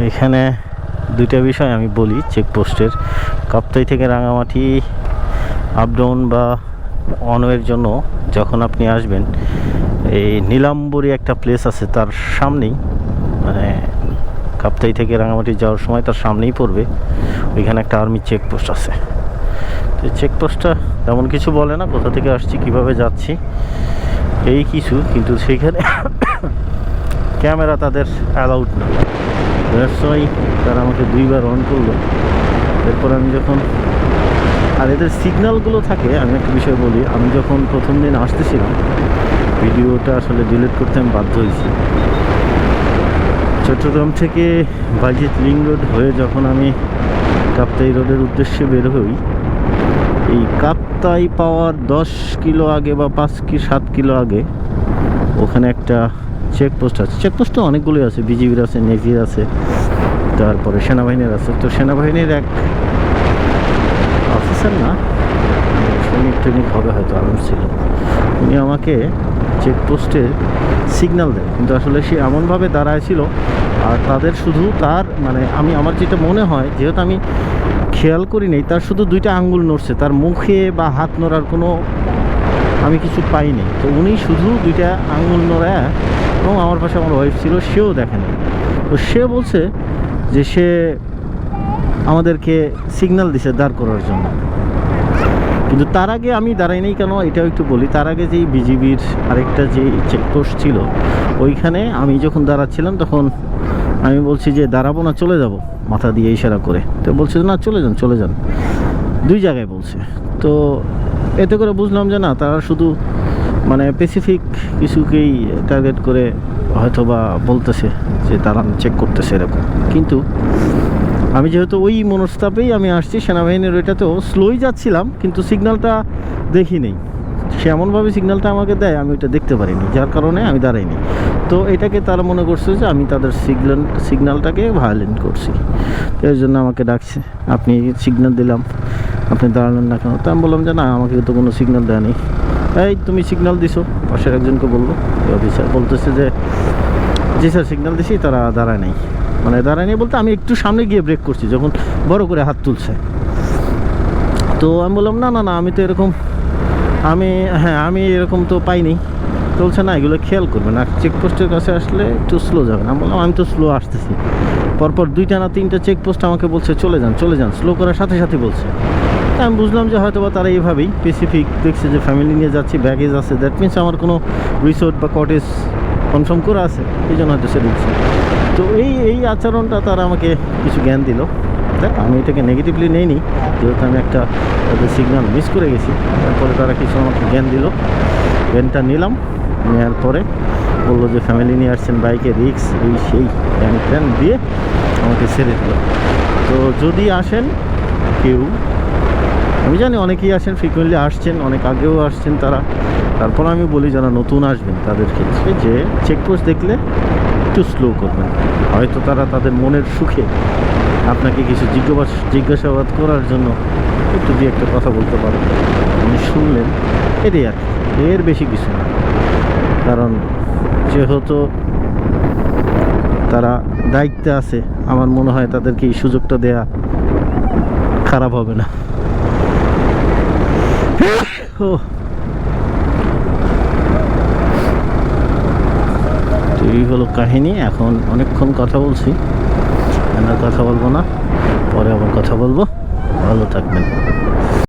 এখানে দুইটা বিষয় আমি বলি চেকপোস্টের। কাপ্তাই থেকে রাঙামাটি আপ ডাউন বা অনওয়ের জন্য যখন আপনি আসবেন, এই নীলাম্বরী একটা প্লেস আছে তার সামনেই, মানে কাপ্তাই থেকে রাঙামাটি যাওয়ার সময় তার সামনেই পড়বে, ওইখানে একটা আর্মি চেকপোস্ট আছে। তো চেকপোস্টটা তেমন কিছু বলে না, কোথা থেকে আসছি কিভাবে যাচ্ছি এই কিছু, কিন্তু সেইখানে ক্যামেরা তাদের অ্যালাউড না। সময় তারা আমাকে 2বার অন করলো। এরপর আমি যখন, আর এদের সিগন্যালগুলো থাকে, আমি একটা বিষয় বলি, আমি যখন প্রথম দিন আসতেছিলাম ভিডিওটা আসলে ডিলিট করতে আমি বাধ্য হয়েছি। চট্টগ্রাম থেকে বাইজিৎ লিং রোড হয়ে যখন আমি কাপ্তাই রোডের উদ্দেশ্যে বের হই, এই কাপ্তাই পাওয়ার 10 কিলো আগে বা 5-7 কিলো আগে ওখানে একটা চেকপোস্ট আছে। চেকপোস্ট তো অনেকগুলোই আছে, বিজিবির আছে, নেভির আছে, তারপরে সেনাবাহিনীর আছে। তো সেনাবাহিনীর এক অফিসার, না সৈনিক ট্রেনিক হবে হয়তো, আর্ম ছিল, উনি আমাকে চেকপোস্টে সিগন্যাল দেয়, কিন্তু আসলে সে এমনভাবে দাঁড়ায় ছিল, আর তাদের শুধু তার মানে আমার যেটা মনে হয়, যেহেতু আমি খেয়াল করি নাই, তার শুধু 2টা আঙ্গুল নড়ছে, তার মুখে বা হাত নড়ার কোনো আমি কিছু পাইনি। তো উনি শুধু 2টা আঙ্গুল নড়ায়, এবং আমার পাশে আমার ওয়াইফ ছিল, সেও দেখেনি। তো সে বলছে যে সে আমাদেরকে সিগন্যাল দিছে দাঁড় করার জন্য, কিন্তু তার আগে আমি দাঁড়াই নাই কেন এটাও একটু বলি। তার আগে যেই বিজিবির আরেকটা যে চেকপোস্ট ছিল, ওইখানে আমি যখন দাঁড়াচ্ছিলাম তখন আমি বলছি যে দাঁড়াবো না, চলে যাব, মাথা দিয়ে ইশারা করে। তো বলছে না চলে যান চলে যান, 2 জায়গায় বলছে। তো এতে করে বুঝলাম যে না, তারা শুধু মানে স্পেসিফিক কিছুকেই টার্গেট করে হয়তো বা বলতেছে যে তারা চেক করতেছে এরকম। কিন্তু আমি যেহেতু ওই মনস্তাপেই আমি আসছি, সেনাবাহিনীর ওইটাতেও স্লোই যাচ্ছিলাম, কিন্তু সিগন্যালটা দেখি নেই। সে এমনভাবে সিগন্যালটা আমাকে দেয়, আমি ওইটা দেখতে পারিনি, যার কারণে আমি দাঁড়াইনি। তো এটাকে তারা মনে করছে যে আমি তাদের সিগন্যালটাকে ভায়োলেন্ট করছি, এর জন্য আমাকে ডাকছে। আপনি সিগন্যাল দিলাম, আপনি দাঁড়ালেন না কেন? তো আমি বললাম যে না, আমাকে তো কোনো সিগন্যাল দেয়নি। এই তুমি সিগন্যাল দিছো, পাশের একজনকে বললো, অফিসার বলতেছে যে জি স্যার সিগন্যাল দিছি, তারা দাঁড়ায় নাই। মানে দাঁড়ায়নি বলতে আমি একটু সামনে গিয়ে ব্রেক করছি যখন বড় করে হাত তুলছে। তো আমি বললাম না না না, আমি তো এরকম আমি এরকম তো পাইনি। চলছে না, এগুলো খেয়াল করবেন, আর চেকপোস্টের কাছে আসলে একটু স্লো যাবেন। আমি বললাম আমি তো স্লো আসতেছি। পরপর 2টা না 3টা চেকপোস্ট আমাকে বলছে চলে যান চলে যান, স্লো করার সাথে সাথে বলছে। তা আমি বুঝলাম যে হয়তো বা তারা এইভাবেই স্পেসিফিক দেখছে যে ফ্যামিলি নিয়ে যাচ্ছি, ব্যাগেজ আছে, দ্যাট মিনস আমার কোনো রিসোর্ট বা কটেজ কনফার্ম করা আছে, এই জন্য হয়তো সে দিচ্ছে। তো এই আচরণটা তারা আমাকে কিছু জ্ঞান দিল। দেখ আমি এটাকে নেগেটিভলি নেইনি, যেহেতু আমি একটা তাদের সিগন্যাল মিস করে গেছি। তারপরে তারা কিছু আমাকে জ্ঞান দিল, জ্ঞানটা নিলাম। নেওয়ার পরে বললো যে ফ্যামিলি নিয়ে আসছেন, বাইকে রিক্স, এই সেই ট্যান দিয়ে আমাকে ছেড়ে দিল। তো যদি আসেন কেউ, আমি জানি অনেকেই আসেন, ফ্রিকুয়েন্টলি আসছেন, অনেক আগেও আসছেন তারা, তারপর আমি বলি যারা নতুন আসবেন তাদের ক্ষেত্রে যে চেকপোস্ট দেখলে একটু স্লো করবেন। হয়তো তারা তাদের মনের সুখে আপনাকে কিছু জিজ্ঞাসাবাদ করার জন্য একটু দিয়ে একটা কথা বলতে পারেন, আপনি শুনলেন, এটাই আর এর বেশি কিছু না। কারণ যেহেতু তারা দায়িত্বে আছে, আমার মনে হয় তাদেরকে এই সুযোগটা দেয়া খারাপ হবে না। এই হলো কাহিনী। এখন অনেকক্ষণ কথা বলছি, আর কথা বলবো না, পরে আবার কথা বলবো। ভালো থাকবেন।